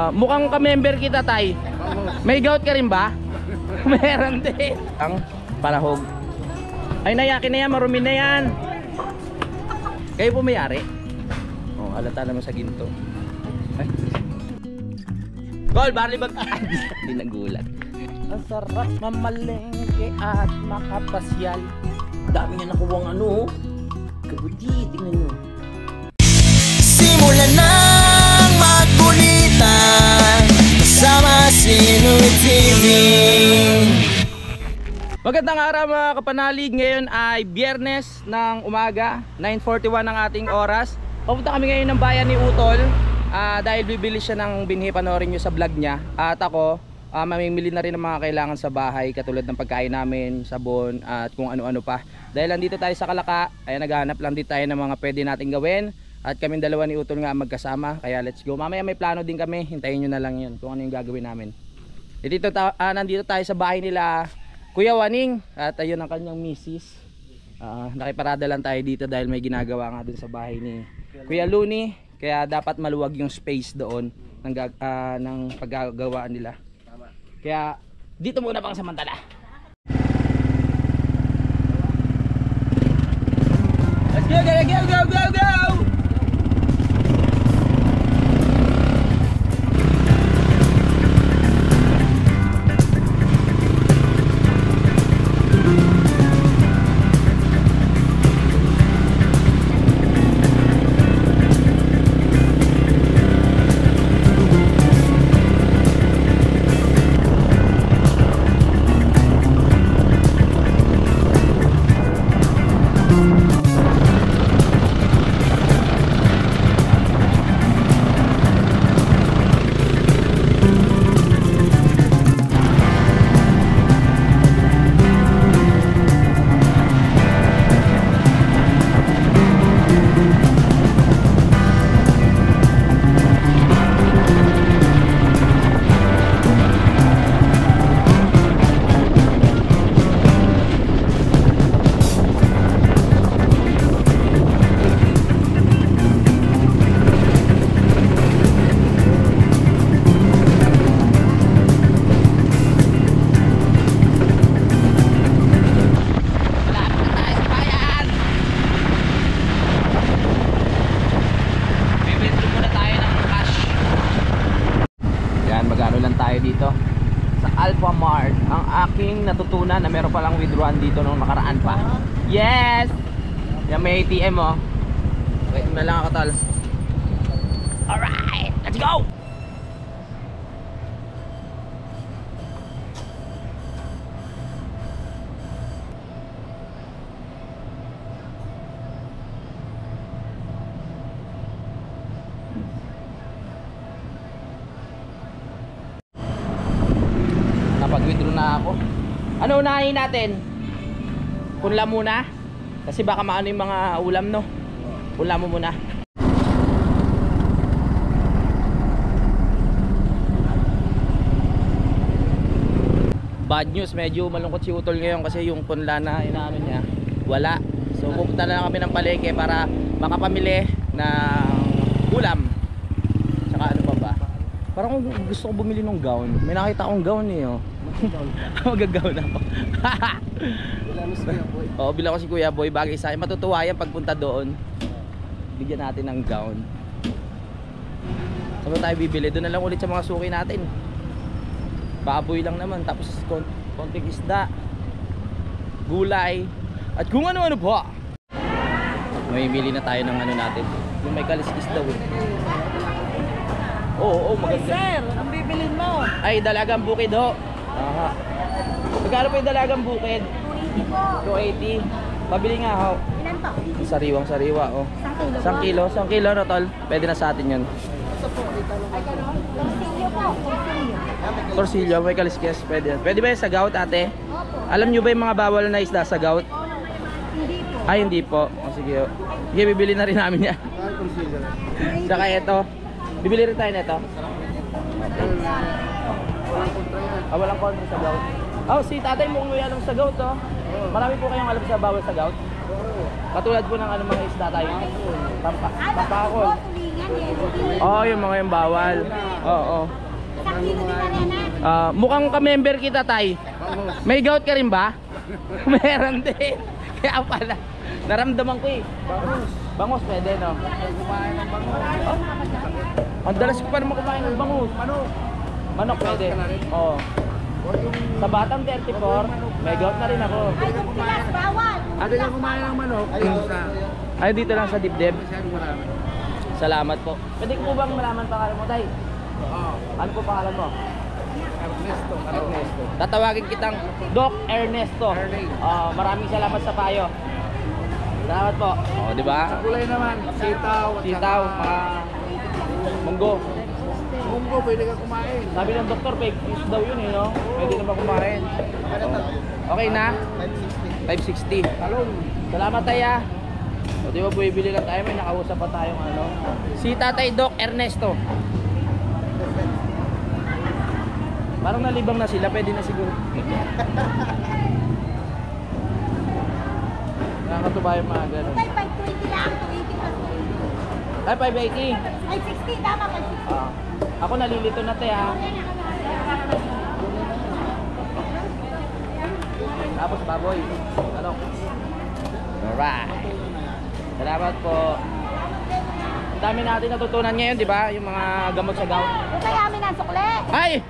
Mukhang ka-member kita, Tay. May gout ka rin ba? Meron din. Ang palahog. Ay, nayakin na yan, marumi na yan. Kayo po may-ari? Oh, halata naman sa ginto. Ay. Gol, barley bag. Hindi nagulat. Ang sarap mamalengke at makapasyal. Dami niya nakuwang ano. Kabuti, tingnan nyo. Simulan ng magkulitan kasama si Noy TV. Magandang araw mga kapanalig. Ngayon ay Biyernes ng umaga, 9:41 ang ating oras. Papunta kami ngayon ng bayan ni Utol dahil bibili siya ng binhi, panoorin nyo sa vlog niya. At ako, mamimili na rin ng mga kailangan sa bahay, katulad ng pagkain namin, sabon at kung ano-ano pa. Dahil nandito tayo sa Kalaka, ay naghahanap lang din tayo ng mga pwede nating gawin. At kaming dalawa ni Utol nga magkasama, kaya let's go. Mamaya may plano din kami, hintayin nyo na lang yun kung ano yung gagawin namin. Nandito tayo sa bahay nila Kuya Waning, at ayun ang kanyang misis. Nakiparada lang tayo dito dahil may ginagawa nga dun sa bahay ni Kuya Luni. Kaya dapat maluwag yung space doon ng paggagawa nila. Kaya dito muna pang samantala. Let's go, go, go, go, go, go! Dito sa Alpha Mart ang aking natutunan na meron palang withdrawan dito nung nakaraan pa. Yes! Yan may ATM oh. Wait na lang ako tol. Alright! Let's go! Pag-withdraw na ako. Ano unahin natin? Punla muna? Kasi baka maano yung mga ulam no? Punla mo muna. Bad news, medyo malungkot si Utol ngayon kasi yung punla na inaano niya, wala. So pupunta na lang kami ng palengke para makapamili ng ulam. Tsaka ano pa ba? Parang gusto ko bumili ng gown. May nakita akong gown eh oh. Magagaw na ako. Oo, bilang ko si Kuya Boy. Bagay sa akin, matutuwa yan pagpunta doon. Bigyan natin ng gown. Saan tayo bibili? Doon na lang ulit sa mga suki natin. Baboy lang naman. Tapos konting isda, gulay, at kung ano-ano pa. Mamimili na tayo ng ano natin. Yung may kaliskis daw eh. Oo, maganda. Sir, ang bibilin mo? Ay, dalagang bukid ho. Aha. Magkano po yung dalagang bukid? 280 po. 280. Pabili nga ho. Ilan po? Sariwang sariwa oh. 1 kilo. 1 kilo no tol? Pwede na sa atin yun. Torsilyo po. Torsilyo. Torsilyo, may kaliskes. Pwede. Pwede ba yung sa gout ate? Opo. Alam nyo ba yung mga bawal na isda sa gout? Hindi po. Ay hindi po. O, sige ho. Sige, bibili na rin namin yan. Saka ito. Bibili rin tayo nito. Walang kontra sa gout. Oh, si tatay mo umuwi alam sa gout oh. Marami po kayong alam sa bawal sa gout. Katulad po ng ano mga isda tayo. Pampakol. yan eh. Oo, yung mga yung bawal. Oo. Isang kilo din na rin Mukhang ka-member kita, Tay. May gout ka rin ba? Meron din. Kaya pala. Naramdaman ko eh. Bangus pwede, no? Kumain ng bango. Ang dalas ko pa naman kumain ng bangus. Manok. Manok pwede. Oo. Sa Batang 34, may gout na rin ako. Ay, yung pilas, bawal. Ate ka kumain ng manok. Isa. Ay, dito lang sa dibdib. Masyadong marami. Salamat po. Pwede ko po bang malaman pangalan mo, Tay? Oo. Ano po pangalan mo? Ernesto. Ernesto. Tatawagin kitang Doc Ernesto. Maraming salamat sa payo. Salamat po. Oh, di ba? Sa kulay naman, sitaw. at Sitaw, saka mga munggo. munggo, pwede ka kumain. Sabi ng doktor, fake news daw yun eh, no? Pwede na ba kumain? Okay na? 560. Talong. Salamat, Taya. O, di ba, bumibili lang tayo. May nakausap pa tayong ano. Si Tatay Doc Ernesto. Parang nalibang na sila. Pwede na siguro. Nakakatuba yung mga ganun. Ay, 520 lang. 280 plus 280. Ay, 580. Ay, 60. Tama, 560. Ako nalilito na, Taya. Tapos baboy. Ano? Alright. Salamat po. Ang dami natin natutunan ngayon, di ba? Yung mga gamot sa gout. Kung kaya amin ang sukle. Ay!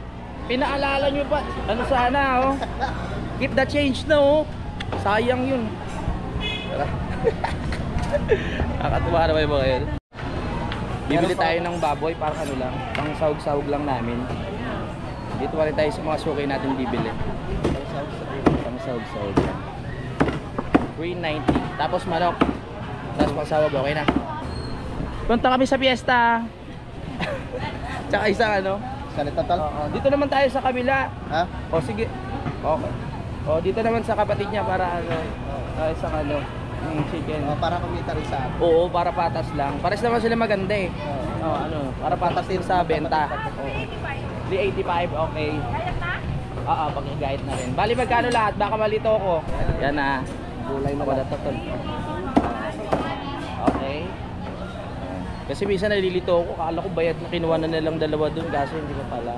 Pinaalala nyo pa. Ano sana, oh? Keep the change na, oh. Sayang yun. Tara. Nakatuwa na ba yung mga yun? Bibili tayo ng baboy para ano lang. Pang sahog-sahog lang namin. Dito pa rin tayo sa mga suki natin bibili. Pang sahog-sahog lang. 390. Tapos manok. Tapos pang sahog, okay na. Punta kami sa fiesta. Tsaka isang ano. Salita tal. Oo, dito naman tayo sa kabila. Ha? O sige. Okay. O dito naman sa kapatid niya para ano, isang ano, chicken. Para kumita rin sa akin. Oo, para patas lang. Pares naman sila maganda eh. Oo, ano, para patas din sa benta. Oo. 385, okay. Oo, pag-gayet na rin. Bali magkano lahat? Baka malito ako. Yan na. Gulay na Wala tatol. Okay. Kasi minsan nalilito ako, akala ko bayad na kinuha na nilang dalawa dun kasi hindi ko pala.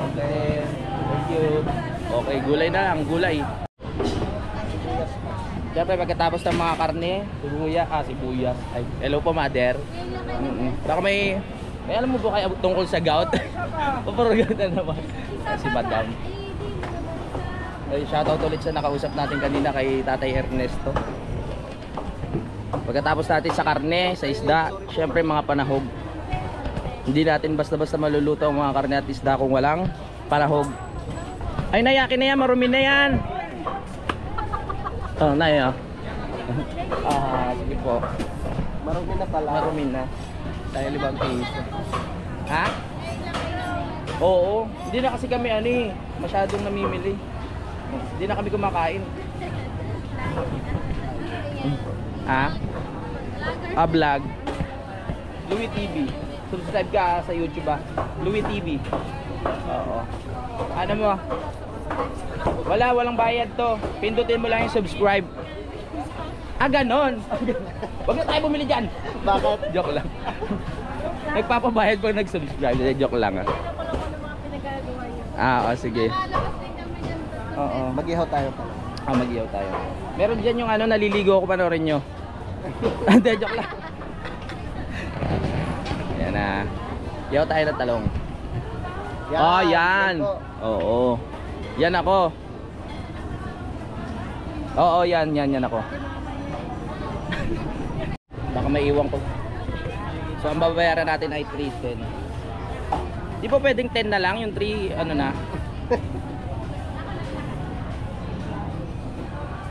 Okay, thank you. Okay, gulay na lang, gulay. Siyempre pagkatapos ng mga karne, sibuyas. Ay, hello po, mother. Baka may alam mo ba kayo tungkol sa gout? Paparogan na naman. Si madam. Ay, shoutout ulit sa nakausap natin kanina kay Tatay Ernesto. Pagkatapos natin sa karne, sa isda, syempre mga panahog. Hindi natin basta-basta maluluto ang mga karne at isda kung walang panahog. Ay, nayakin na yan, marumi na yan. Oh, naya. Sige po. Marumi na pala. Marumi na. Dahil 5 piso. Ha? Oo, hindi na kasi kami masyadong namimili. Hindi na kami kumakain. Ha? Vlog. Louie TV. Subscribe ka sa YouTube Louie TV. Oo. Ano mo? Walang bayad to. Pindutin mo lang yung subscribe. Ganon. Huwag na tayo bumili dyan. Bakit? Joke lang. Nagpapabayad pag nag-subscribe. Joke lang sige. Oo. Mag-ihaw tayo pala. Mag-iyaw tayo. Meron dyan yung naliligo ako, panoorin nyo. Hindi, joke lang. Yan na. Iyaw tayo ng talong. Yan. Oo. Yan ako. Oo, yan ako. Baka maiwan ko. So ang babayaran natin ay 310. Di ba pwedeng 10 na lang? Yung 3 na.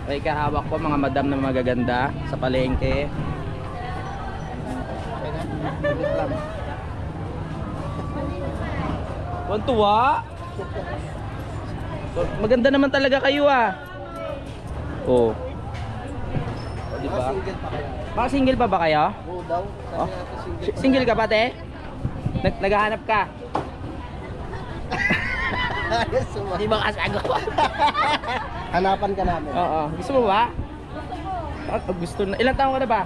May kahawak po mga madam na magaganda sa palengke. Tuwa. Maganda naman talaga kayo Oh. Di ba? Single pa kaya? Baka single pa ba kayo? Oo daw. Sabi natin single. Single ka pa, te? Naghahanap ka? Yes, Di ba kasagot? Hanapan ka namin. Oo. Gusto mo ba? Gusto na. Ilang taon ka na ba?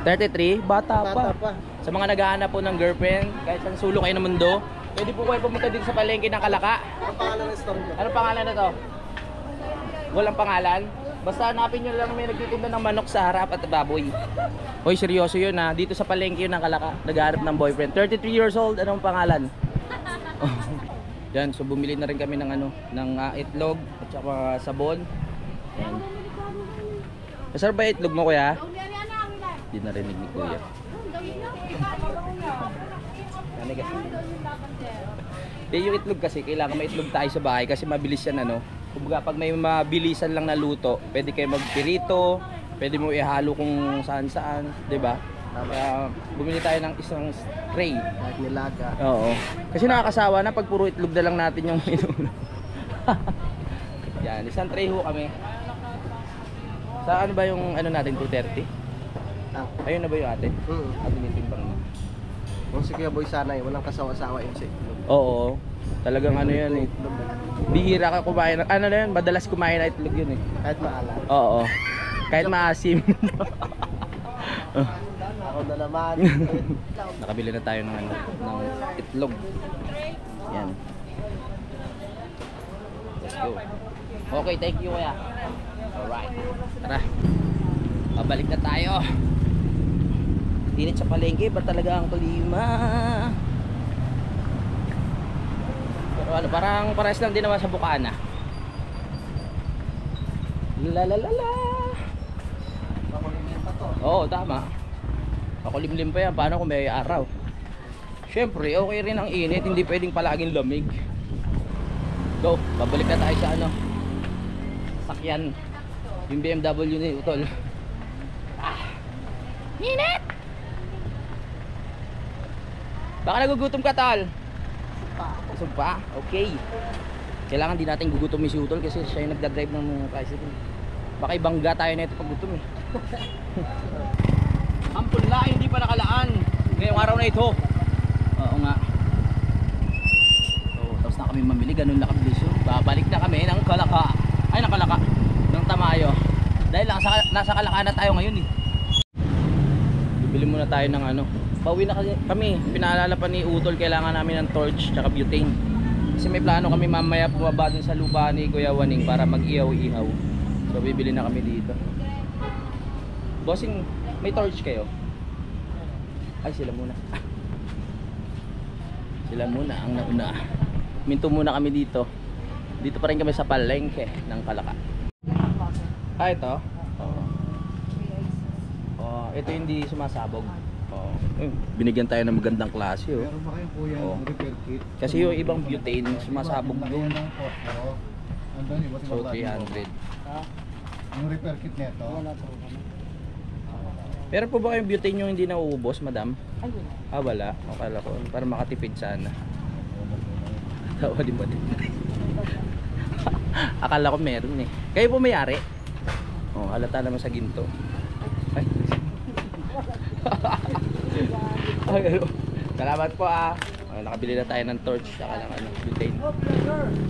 33? Bata Bata pa. pa. Sa mga naghahanap po ng girlfriend, kahit saan sulok kayo ng mundo, pwede po kayo pumunta dito sa palengke ng Kalaka. Ang pangalan ng store niyo? Anong pangalan na to? Walang pangalan? Basta hanapin nyo lang may nagtitinda ng manok sa harap at baboy. Hoy, seryoso yun ha. Dito sa palengke yun ng Kalaka, naghahanap ng boyfriend. 33 years old, anong pangalan? Yan, so bumili na rin kami ng ng itlog at saka sabon. Yan. Masarap ba itlog mo, kuya? Hindi narinig ni kuya. Yan kasi. Yung itlog kasi, kailangan may itlog tayo sa bahay kasi mabilis yan Kumbaga pag may mabilisan lang na luto, pwede kayo magpirito, pwede mo ihalo kung saan-saan, 'di ba? Kaya bumili tayo ng isang tray. Kahit nilaga. Oo. Kasi nakakasawa na pag puro itlog na lang natin yung inuulam. Yan, isang tray ho kami. Sa ano ba yung natin 230? Ayun na ba yung ate? At tinitimbang na. Kung si Kuya Boy sana walang kasawa-sawa yung sa itlog. Oo. Talagang yan eh. Bihira ka kumain. Ano na yun? Madalas kumain na itlog yun eh. Kahit maalat. Oo. Kahit maasim. Ako na naman. Nakabili na tayo ng ng itlog. Yan. Let's go. Okay, thank you kuya. Alright. Tara. Babalik na tayo. Init sa palengke ba talaga ang klima? Pero parang pares lang din naman sa Bukana. La la la la. Oo, tama. Makulimlim pa yan. Paano kung may araw? Siyempre, okay rin ang init. Hindi pwedeng palaging lamig. Go, babalik na tayo sa sakyan. Yung BMW ni Utol. Init! Baka nagugutom ka, Tal? Busog pa? Okay. Kailangan din natin gugutom si Utol kasi siya yung nagdadrive ng tricycle. Baka ibangga tayo na ito pag gutom eh. Ampun lang, hindi pa nakalaan ngayong araw na ito. Oo nga. So, tapos na kami mamili, ganun na kabilis yun. Babalik na kami ng Kalaka. Ay, ng Kalaka. Ng Tamayo. Dahil nasa Kalaka na tayo ngayon eh. Bibili muna tayo ng pauwi na kami. Pinaalala pa ni Utol, kailangan namin ng torch tsaka butane. Kasi may plano kami mamaya bumaba dun sa lupa ni Kuya Waning para mag-ihaw-ihaw. So bibili na kami dito. Bossing, may torch kayo? Ay, sila muna. Sila muna ang nauna. Minto muna kami dito. Dito pa rin kami sa palengke ng Kalaka. Ah, ito? Oh, ito hindi sumasabog. Binigyan tayo ng magandang klase oh. Meron ba kayong kuya ng repair kit? Kasi yung ibang butane sumasabog doon. Andun, iba si So Babae. 300. Yung repair kit neto. Pero po ba yung butane yung hindi nauubos, madam? Ah, wala. Akala ko para makatipid sana. Tawa din ba din? Akala ko meron eh. Kayo po may-ari? Oh, halata naman sa ginto. Ay. Salamat po ah. Nakabili na tayo ng torch saka ng butane.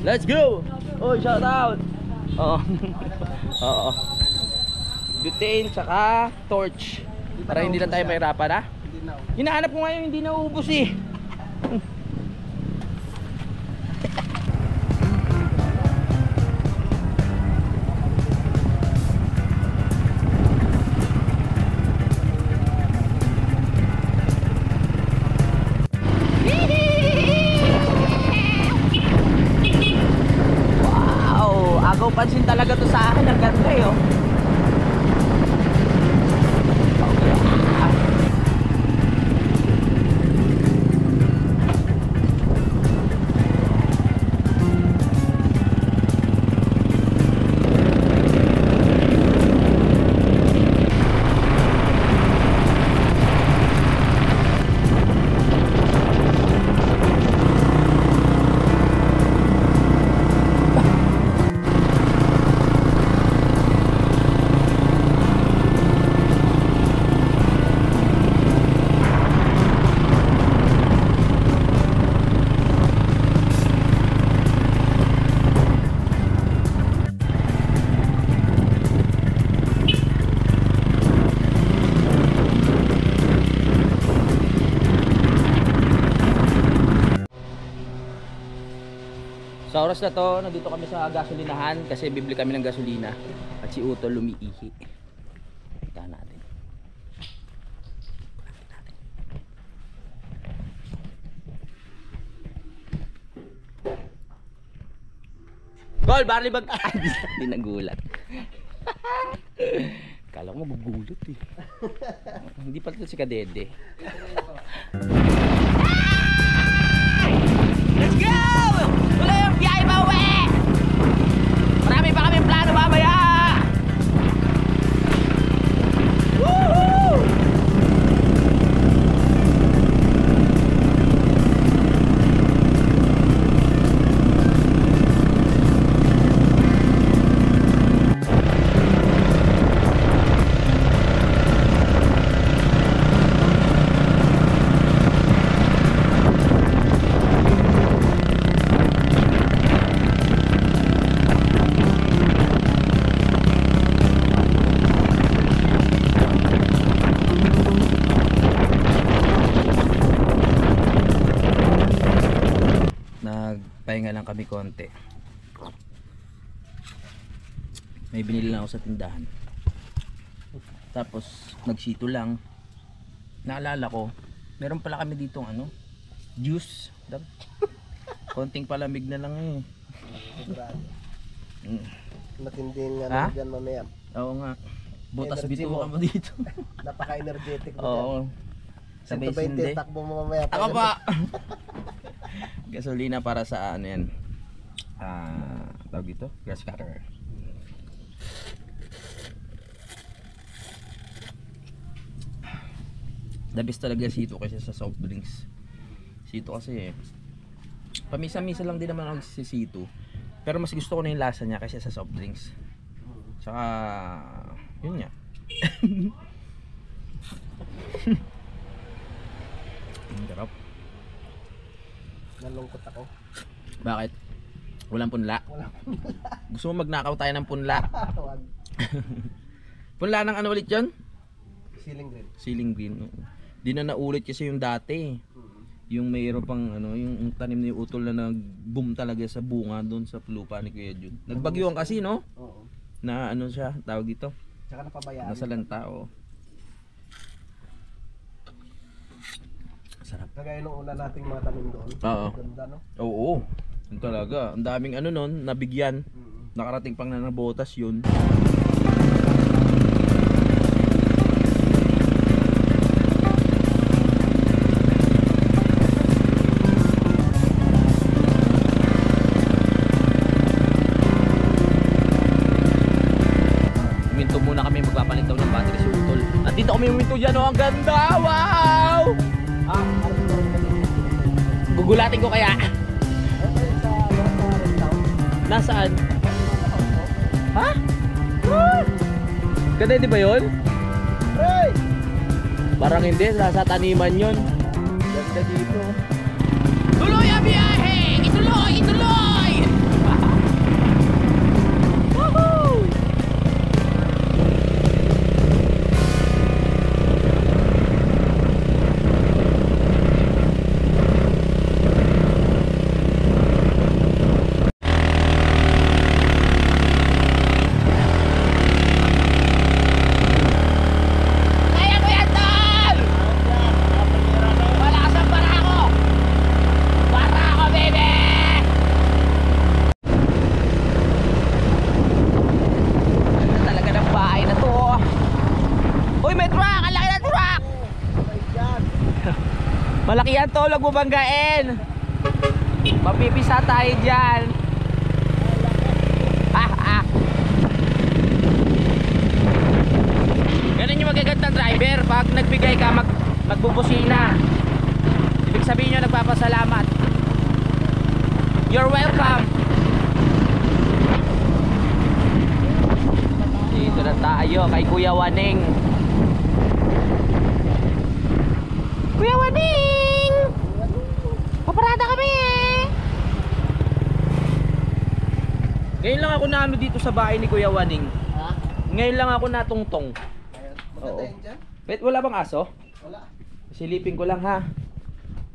Let's go! Oh, shout out! Oo. Oo. Butane saka torch. Para hindi na tayo mahirapan ha. Hinahanap ko ngayon hindi nauubos eh. Agaw pansin talaga to sa akin, ang ganda eh oh. Sa oras na to, nandito kami sa gasolinahan kasi bibili kami ng gasolina. At si Utol lumiihi. Ika natin. Gol, barley bag. Hindi nagulat. Kala ko magugulat eh. Hindi pala ito si Kadede. Let's go! Tuloy yung biyahe pa uwi! Marami pa kami plano mamaya! Woohoo! Nagpahinga lang kami konti. May binili lang ako sa tindahan. Tapos nagsito lang. Naalala ko, meron pala kami ditong ano, juice. Konting palamig na lang eh. Matinding Ha? dyan mamaya. Oo nga. Butas Energy bituka mo. mo dito. Napaka-energetic mo dyan. Oo. Sabay 120 sindi. takbo mo mamaya. Ako pa. Gasolina para sa ano yan. Tawag ito, gas cutter. The best talaga sito kasi sa soft drinks. Sito kasi pamisa-misa lang din naman ako sa sito. Pero mas gusto ko na yung lasa niya kasi sa soft drinks. Tsaka yun nga. Ang sarap. Nalungkot ako. Bakit? Walang punla? Gusto mo magnakaw tayo ng punla? Wag. Punla ng ano ulit yun? Ceiling green. Ceiling green. Di na naulit kasi yung dati. Yung mayroon pang ano, yung tanim ni Utol na nag-boom talaga sa bunga doon sa lupa ni Kuya Jun. Nagbagyuan kasi no? Oo. Na ano siya, tawag dito? Tsaka napabayaan. Nasa lantao. Sarap. Kagaya nung una nating mga tanim doon. Oo. Ganda no? Oo. Yun talaga. Ang daming ano nun, nabigyan. Nakarating pang na nabotas yun. Minto muna kami, magpapalit daw ng battery si Utol. At dito kami minto dyan, oh, ang ganda! Wow! Gugulatin ko kaya. Nasaan? Ha? Ganda di ba yun? Parang hindi, nasa taniman yun. Ganda dito. Tuloy ang biyahe! Ituloy! Ituloy! Woohoo! Kaya ko yan, Tol! Malakas ang para ako! Para ako, baby! Ganda talaga ng bahay na to. Uy, may truck! Ang laki ng truck! Malaki yan, Tol. Huwag mo banggain. Mapipisa tayo dyan. Ganun yung magagandang driver. Pag nagbigay ka, magbubusina. Ibig sabihin nyo, nagpapasalamat. You're welcome. Dito na tayo kay Kuya Waning. Kuya Waning! Paparada kami eh! Ngayon lang ako naano dito sa bahay ni Kuya Waning. Ha? Ngayon lang ako natungtong. Maganda Oo. yun dyan? Bet, wala bang aso? Wala. Silipin ko lang ha.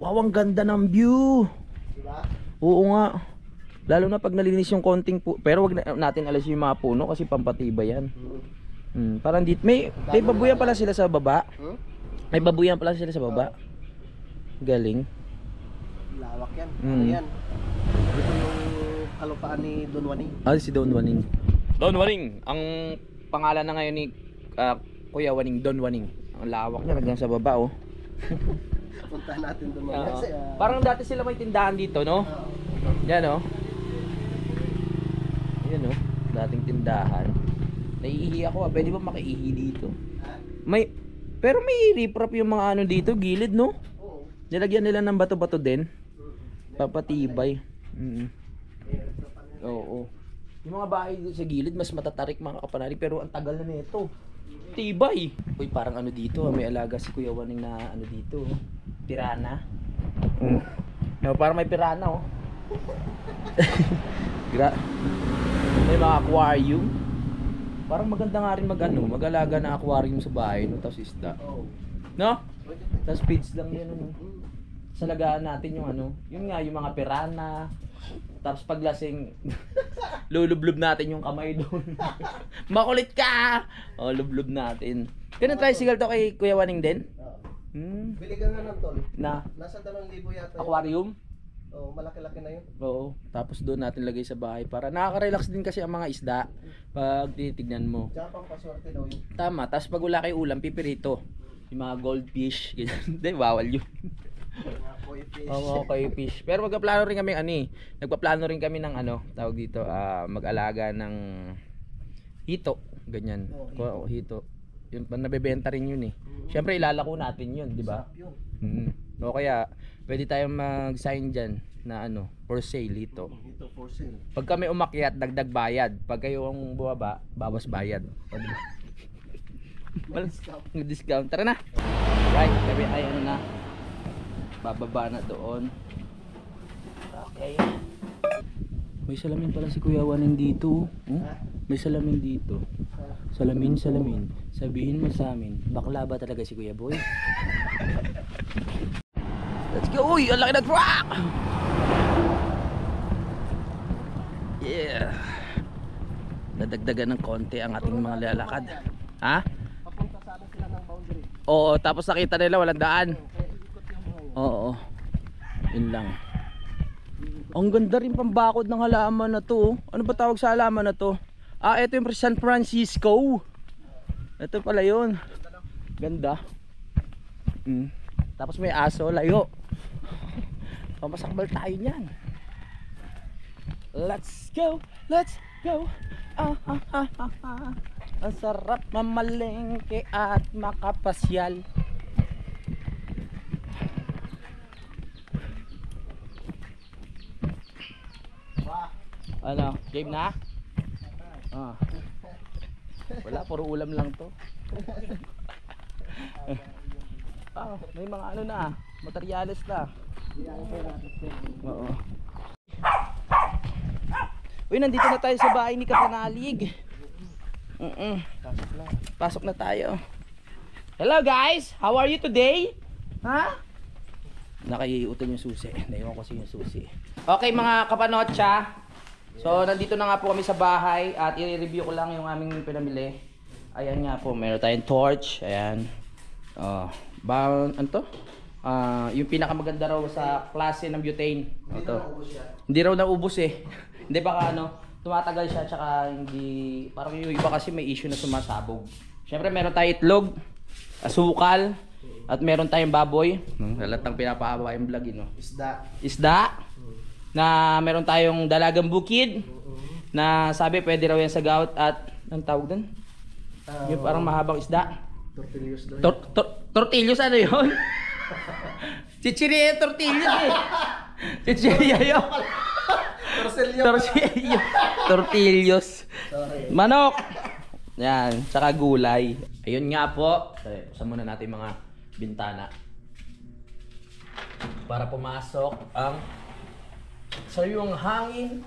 Wow, ang ganda ng view. Diba? Oo nga. Lalo na pag nalinis yung konting pero wag natin alas yung mga puno kasi pampatibay yan. Parang dito may babuyan pala sila sa baba. May babuyan pala sila sa baba. Galing. Lawak yan. Mm. Ano yan? Ito yung kalupaan ni Don Waning. Si Don Waning. Don Waning, ang pangalan na ngayon ni Kuya Waning, Don Waning. Ang lawak niya hanggang sa baba oh. Puntahan natin doon mga kasi. Parang dati sila may tindahan dito, no? Yan oh. Yan oh, dating tindahan. Naiihi ako, pwede ba makiihi dito? Pero may riprap yung mga ano dito, gilid, no? Nilagyan nila ng bato-bato din. Papatibay. Oo. Yung mga bahay dito sa gilid, mas matatarik mga kapanalig, pero ang tagal na nito. Tibay. Uy, parang ano dito, may alaga si Kuya Waning na ano dito, pirana. Parang may pirana, oh. May mga aquarium. Parang maganda nga rin mag-alaga ng aquarium sa bahay, no? Tapos isda. No? Tapos feeds lang yan, ano? Salagaan natin yung ano, yun nga, yung mga pirana. Tapos paglasing, lulublob natin yung kamay doon. Makulit ka! O, lublob natin. Ganun tricycle to kay Kuya Waning din? Bili ka nga ng tol. Na? Nasa 2,000 yata. Aquarium? Oo, malaki-laki na yun. Oo. Tapos doon natin lagay sa bahay para nakaka-relax din kasi ang mga isda pag titignan mo. Tsaka pang paswerte daw yun. Tama. Tapos pag wala kay ulam, pipirito. Yung mga goldfish, ganyan. Hindi, bawal yun. Mga koi fish. Oo, koi fish. Pero magpaplano rin kami nagpaplano rin kami ng tawag dito, mag-alaga ng hito, ganyan. Hito. Yun, nabebenta rin yun eh. Siyempre ilalako natin yun, di ba? O kaya pwede tayong mag-sign dyan na for sale ito. Ito for sale. Pag kami umakyat, dagdag bayad. Pag kayo ang bumaba, bawas bayad. Discount. Tara na. Right, kami ay na. Bababa na doon. Okay. May salamin pala si Kuya Waning dito. May salamin dito. Salamin. Sabihin mo sa amin, bakla ba talaga si Kuya Boy? Let's go! Uy! Ang laki na truck! Yeah! Nadagdagan ng konti ang ating mga lalakad. Ha? Papunta sana sila ng boundary. Oo, tapos nakita nila walang daan. Oo. Yun lang. Ang ganda rin pambakod ng halaman na to. Ano ba tawag sa halaman na to? Ito yung San Francisco. Ito pala yun. Ganda. Tapos may aso, layo. Pamasakbal tayo niyan. Let's go. Ang sarap mamalengke at makapasyal. Ano, game na? Wala, puro ulam lang to. May mga materyales na. Oo. Uy, nandito na tayo sa bahay ni Kapanalig. Pasok na tayo. Hello guys, how are you today? Ha? Nakaiuton yung susi. Naiwan ko yung susi. Okay mga kapanotsa. So nandito na nga po kami sa bahay at i-review ko lang yung aming pinamili. Ayan nga po, meron tayong torch. Ayan. Yung pinakamaganda raw sa klase ng butane. Hindi raw naubos eh. Hindi baka tumatagal siya tsaka hindi, parang yung iba kasi may issue na sumasabog. Syempre meron tayong itlog, asukal, at meron tayong baboy. Halatang pinapahaba yung vlog Isda. Na meron tayong dalagang bukid. Na sabi pwede raw yan sa gout at anong tawag dun? Yung parang mahabang isda. Tortillos doon. Tortillos ano yun? Chichirya tortillos eh. Chichirya yun. Tortillos. Manok. Yan, saka gulay. Ayun nga po. Buksan muna natin mga bintana. Para pumasok ang sariwang hangin.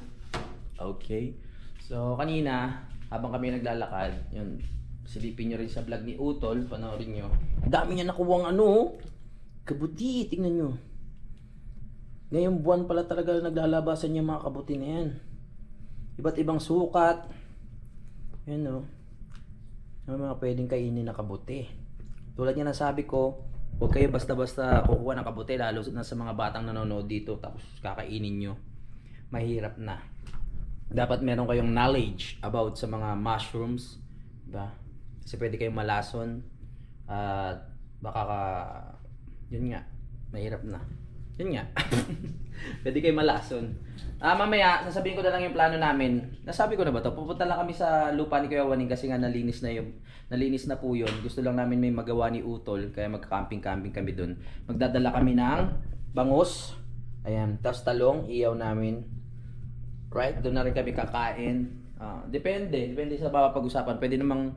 Okay. So kanina, habang kami naglalakad, yun, silipin nyo rin sa vlog ni Utol, panoorin nyo. Dami niya nakuwang kabuti, tingnan nyo. Ngayong buwan pala talaga naglalabasan yung mga kabuti na yan. Iba't ibang sukat. Yan o. May mga pwedeng kainin na kabuti. Tulad nga nasabi ko, huwag kayo basta-basta kukuha ng kabuti, lalo na sa mga batang nanonood dito tapos kakainin nyo. Mahirap na. Dapat meron kayong knowledge about sa mga mushrooms, diba? Kasi pwede kayong malason at baka yun nga, mahirap na. Yun nga. Pwede kayong malason. Mamaya sasabihin ko na lang yung plano namin. Nasabi ko na ba to? Pupunta lang kami sa lupa ni Kuya Waning kasi nga nalinis na po yun. Gusto lang namin may magawa ni Utol kaya magka-camping kami dun. Magdadala kami ng bangus. Ayan, tapos talong, iyaw namin. Right? Doon na rin kami kakain. Depende sa pag-usapan. Pwede namang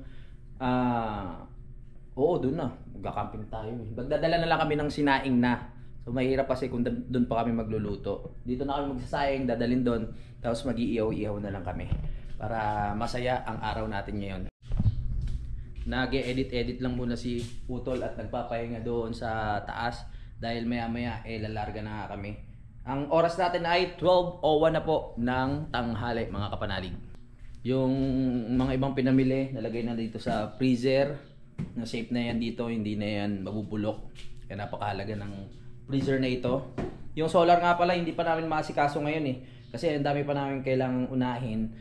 oo, doon na. Magka-camping tayo. Magdadala na lang kami ng sinaing na. So mahirap kasi kung doon pa kami magluluto. Dito na kami magsasayang, dadalhin doon. Tapos mag-iihaw-ihaw na lang kami. Para masaya ang araw natin ngayon. Nag-edit lang muna si Utol at nagpapahinga doon sa taas. Dahil maya-maya lalarga na nga kami. Ang oras natin ay 12:01 na po ng tanghali mga kapanalig. Yung mga ibang pinamili, nalagay na dito sa freezer. Na safe na yan dito, hindi na yan mabubulok. Kaya napakahalaga ng freezer na ito. Yung solar nga pala, hindi pa namin maasikaso ngayon eh. Kasi ang dami pa namin kailangang unahin.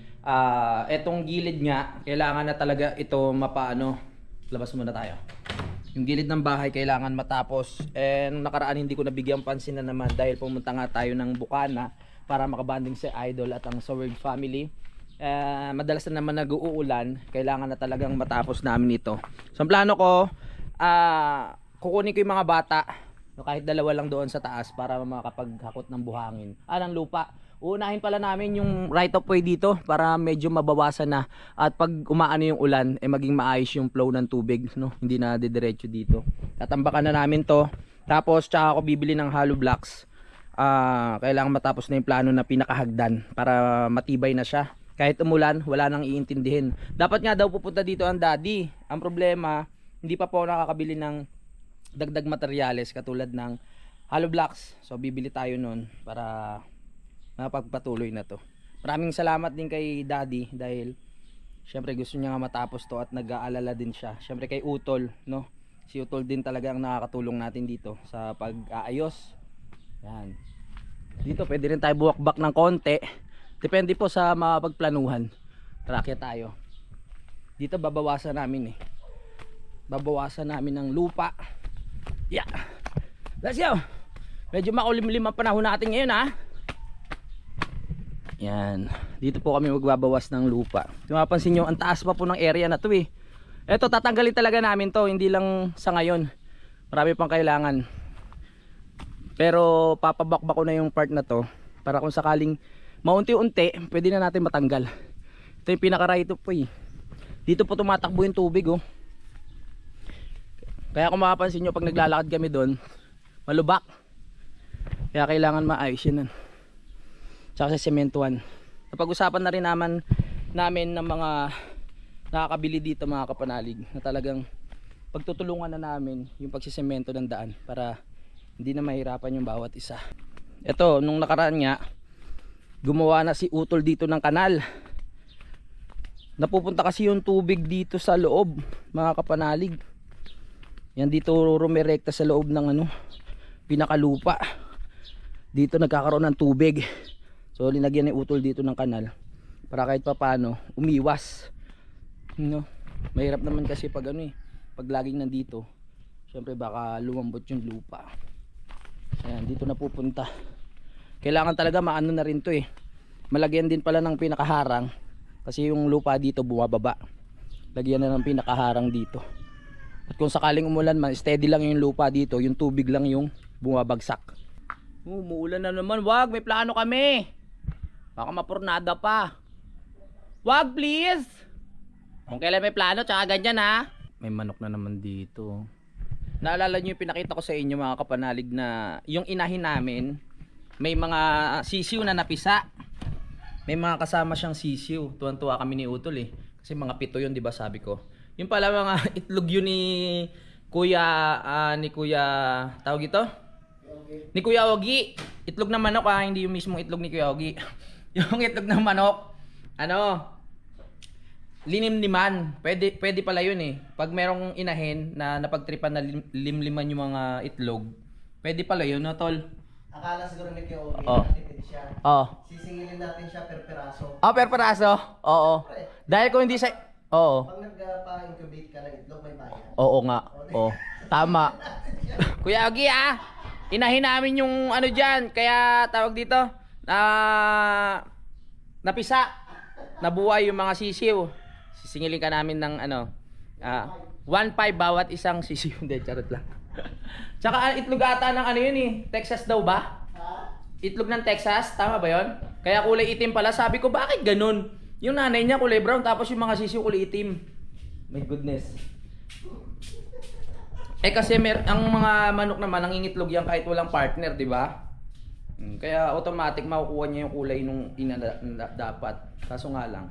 Etong gilid nga, kailangan na talaga ito mapaano. Labas muna tayo. Yung gilid ng bahay kailangan matapos. Nung nakaraan hindi ko nabigyan pansin na naman dahil pumunta nga tayo ng Bukana para makabanding sa Idol at ang Saward family. Madalas na naman nag-uulan, kailangan na talagang matapos namin ito. So ang plano ko, kukunin ko yung mga bata, kahit dalawa lang doon sa taas para makapaghakot ng buhangin, ng lupa. Uunahin pala namin yung right of way dito para medyo mabawasan na at pag umaano yung ulan maging maayos yung flow ng tubig, no? Hindi na didiretso dito. Tatambakan na namin to. Tapos tsaka ako bibili ng hollow blocks. Kailangan matapos na yung plano na pinakahagdan para matibay na siya. Kahit umulan, wala nang iintindihin. Dapat nga daw pupunta dito ang daddy. Ang problema, hindi pa po nakakabili ng dagdag materyales katulad ng hollow blocks. So bibili tayo nun para mapagpatuloy na to. Maraming salamat din kay daddy dahil syempre gusto niya nga matapos to at nag-aalala din siya. Syempre kay Utol, no? Si Utol din talaga ang nakakatulong natin dito sa pag-aayos. Yan. Dito pwede rin tayo buwakbak ng konti. Depende po sa mga pagplanuhan. Trakya tayo. Dito babawasan namin babawasan namin ng lupa. Yeah. Let's go. Medyo makulimlim ang panahon natin ngayon Yan. Dito po kami magbabawas ng lupa. Kung mapansin nyo, ang taas pa po ng area na to Eto, tatanggalin talaga namin to. Hindi lang sa ngayon. Marami pang kailangan. Pero papabakbak ko na yung part na to. Para kung sakaling maunti-unti, pwede na natin matanggal. Ito yung pinaka-right po Dito po tumatakbo yung tubig Kaya kung makapansin nyo pag naglalakad kami doon, malubak. Kaya kailangan maayos yun. Tsaka sa sementuhan. Napag-usapan na rin namin ng mga nakakabili dito mga kapanalig na talagang pagtutulungan na namin yung pagsisemento ng daan para hindi na mahirapan yung bawat isa. Ito, nung nakaraan nga, gumawa na si Utol dito ng kanal. Napupunta kasi yung tubig dito sa loob mga kapanalig. Yan dito rumirekta sa loob ng pinakalupa. Dito nagkakaroon ng tubig. So linagyan ni Utol dito ng kanal para kahit papaano umiwas. Mahirap naman kasi pag pag laging nandito, syempre baka lumambot yung lupa. Ayan, dito napupunta. Kailangan talaga maano na rin to Malagyan din pala ng pinakaharang kasi yung lupa dito bumababa. Lagyan na ng pinakaharang dito. At kung sakaling umulan man, steady lang yung lupa dito, yung tubig lang yung bumabagsak. Umuulan na naman, wag, may plano kami. Baka mapurnada pa. Wag please. Kung kailan may plano, tsaka ganyan May manok na naman dito. Naalala nyo yung pinakita ko sa inyo mga kapanalig na yung inahin namin, may mga sisiw na napisa. May mga kasama siyang sisiw. Tuwan-tuwa kami ni Utol Kasi mga 7 yun, di ba sabi ko. Yung pala mga itlog yun ni Kuya tawag ito? Ni Kuya Ogi. Itlog ng manok hindi yung mismong itlog ni Kuya Ogi. Yung itlog ng manok, linimliman. Pwede pala yun eh. Pag merong inahin na napagtripan na limliman yung mga itlog, pwede pala yun, no, tol? Akala siguro ni Kuya Ogi, Oh. natipid siya. Oo. Sisingilin natin siya per peraso. Per peraso? Oo. Dahil kung hindi sa... Oo. Pag nagpa-incubate ka ng itlog, may bayan. Oo nga. Oo. Tama. Kuya Ogi inahin namin yung ano dyan. Kaya tawag dito, napisa. Nabuhay yung mga sisiw. Sisingilin ka namin ng 1.5 bawat isang sisiw. Hindi, charot lang. Tsaka itlog ata ng ano yun eh. Texas daw ba? Itlog ng Texas, tama ba yun? Kaya kulay itim pala. Sabi ko, bakit ganun? Yung nanay niya kulay brown, tapos yung mga sisiw kulay itim. My goodness. Kasi ang mga manok naman nangingitlog yan kahit walang partner, di ba? Kaya automatic makukuha niya yung kulay nung ina dapat. Kaso nga lang,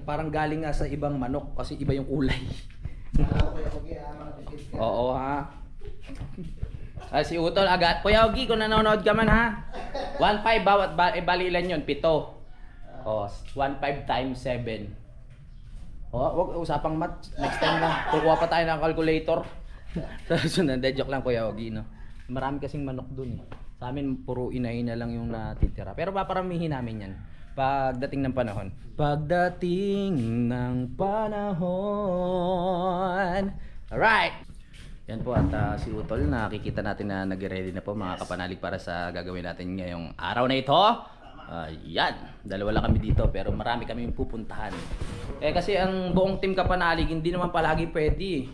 parang galing nga sa ibang manok kasi iba yung kulay. Kuya Ogi, matipid ka. Oo ha. Si Utol agad. Kuya Ogi, kung nanonood ka man ha. 1.5 bawat bali ilan yun? 7. 1.5 times 7. Wag usapang math. Next time na. Kukuha pa tayo ng calculator. Sunod, joke lang Kuya Ogi, no. Marami kasing manok dun eh. Sa amin puro ina-ina lang yung natitira. Pero paparamihin namin yan pagdating ng panahon. Pagdating ng panahon. Alright. Yan po at si Utol, nakikita natin na nag-ready na po mga kapanalig para sa gagawin natin ngayong araw na ito. Yan, dalawa lang kami dito pero marami kami pupuntahan. Kasi ang buong team kapanalig hindi naman palagi pwede.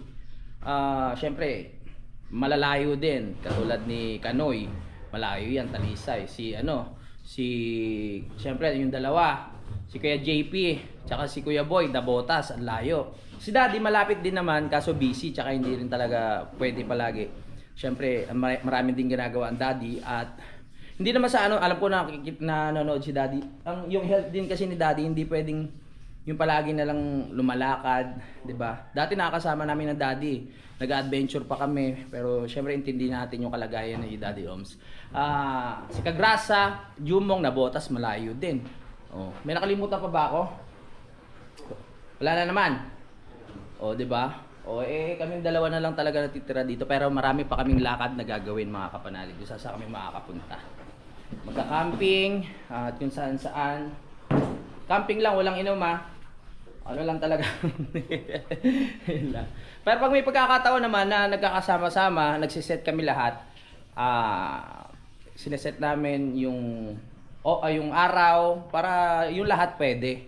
Syempre, malalayo din. Katulad ni Kanoy, malayo yan, Talisay. Syempre yung dalawa, si Kuya JP, tsaka si Kuya Boy, Dabotas, ang layo. Si Daddy malapit din naman, kaso busy, tsaka hindi rin talaga pwede palagi. Syempre, marami din ginagawa ang Daddy at hindi naman sa alam ko na nanonood si Daddy. Yung health din kasi ni Daddy, hindi pwedeng yung palagi na lang lumalakad, 'di ba? Dati nakakasama namin ng Daddy. Nag-adventure pa kami, pero syempre intindi natin yung kalagayan ni Daddy Oms. Si Kagrasa, Jumong, Nabotas, malayo din. May nakalimutan pa ba ako? Wala na naman. 'Di ba? Kaming dalawa na lang talaga natitira dito, pero marami pa kaming lakad na gagawin mga kapanalig. Kung saan kami makakapunta. Magka-camping at kung saan. Camping lang, walang inom ano lang talaga. Pero pag may pagkakataon naman na nagkakasama-sama, nagsiset kami lahat, sineset namin yung araw para yung lahat pwede.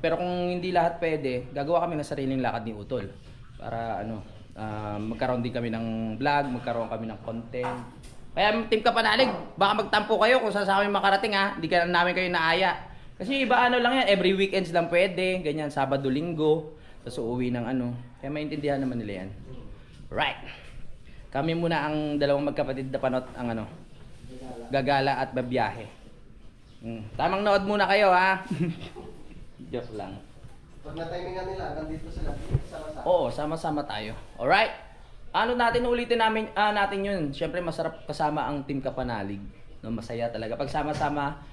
Pero kung hindi lahat pwede, gagawa kami ng sariling lakad ni Utol para magkaroon din kami ng vlog, magkaroon kami ng content. Kaya team kapanalig, baka magtampo kayo kung saan sa kami makarating hindi ka namin kayo naaya. Kasi iba lang yan, every weekends lang pwede, ganyan, Sabado, Linggo, tapos uuwi ng kaya maintindihan naman nila yan. Right. Kami muna ang dalawang magkapatid na panot ang gagala at babiyahe. Tamang nood muna kayo Joke lang. Pag na-timingan nila, nandito sila, sama-sama. Oo, sama-sama tayo. Alright? Ulitin natin yun. Siyempre masarap kasama ang team kapanalig. No, masaya talaga. Pag sama-sama,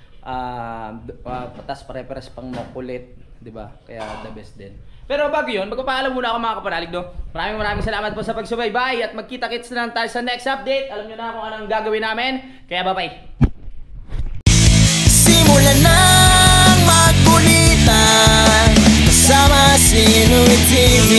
patas pare-pares pang makulit, 'di ba? Kaya the best din. Pero bago 'yun, magpapaalam muna ako mga kapanalig, no. Maraming salamat po sa pagsubaybay at magkita-kits na lang tayo sa next update. Alam niyo na kung anong gagawin namin. Kaya bye-bye. Simulan nang magkulitan kasama si Louie TV.